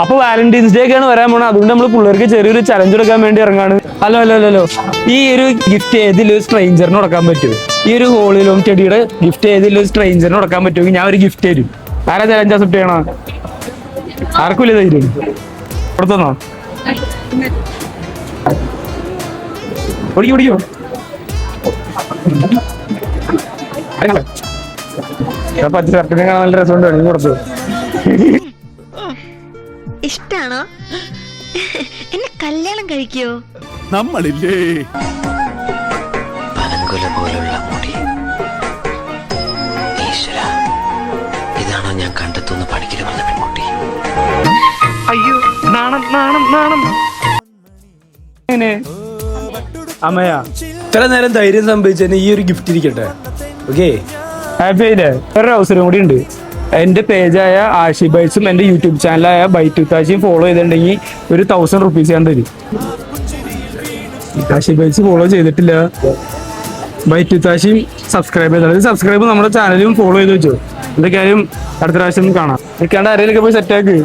അപ്പൊ Valentine's day ഒക്കെയാണ് വരാൻ പോണത്. അതുകൊണ്ട് നമ്മൾ പിള്ളേർക്ക് ചെറിയൊരു ചലഞ്ച് എടുക്കാൻ വേണ്ടി ഇറങ്ങാണ്. ഹലോ ഈ ഒരു ഗിഫ്റ്റ് ഏതെങ്കിലും ഒരു സ്ട്രേഞ്ചറിന് കൊടുക്കാൻ പറ്റുമോ? ഈ ഒരു ഹോളിലോം ചെടിയുടെ ഗിഫ്റ്റ് ഏതെങ്കിലും ഒരു സ്ട്രേഞ്ചറിന് കൊടുക്കാൻ പറ്റുമെങ്കിൽ ഞാൻ ഒരു ഗിഫ്റ്റ് തരും. ആരാ ചലഞ്ച് അക്സെപ്റ്റ് ചെയ്യണോ? ആർക്കും ഇല്ല തരും. കൊടുത്തോ? ഓടിക്കോ പച്ച ഷർട്ടിനെ കാണാൻ നല്ല രസമുണ്ട്. കൊടുത്തു. ഇഷ്ടാണോ? എന്നെ കല്യാണം കഴിക്കോ? നമ്മളില്ലേ പനങ്കുല പോലുള്ള മുടി. ഈശ്വര, ഇതാണോ ഞാൻ കണ്ടെത്തുന്ന പണിക്കര് വന്ന പെൺകുട്ടി? അയ്യോ നാണം. അമ്മയാ ഇത്ര നേരം ധൈര്യം സംഭവിച്ചതിന് ഈ ഒരു ഗിഫ്റ്റ് ഇരിക്കട്ടെ. ഓക്കെ, ഹാപ്പി ആയില്ലേ? വേറൊരു അവസരം കൂടി ഉണ്ട്. എന്റെ പേജായ ആഷി ബൈറ്റ്സും എന്റെ യൂട്യൂബ് ചാനലായ ബൈറ്റ് താശിയും ഫോളോ ചെയ്തിട്ടുണ്ടെങ്കിൽ ഒരു 1000 റുപ്പീസ് ഞാൻ തരും. ആഷി ബൈറ്റ്സ് ഫോളോ ചെയ്തിട്ടില്ല, ബൈറ്റ് താശിയും സബ്സ്ക്രൈബ് ചെയ്താൽ സബ്സ്ക്രൈബ് നമ്മുടെ ചാനലും ഫോളോ ചെയ്ത് വെച്ചോ. എന്തൊക്കെയായാലും അടുത്ത പ്രാവശ്യം കാണാം. നിൽക്കാണ്ട് ആരെയൊക്കെ പോയി സെറ്റാക്ക്.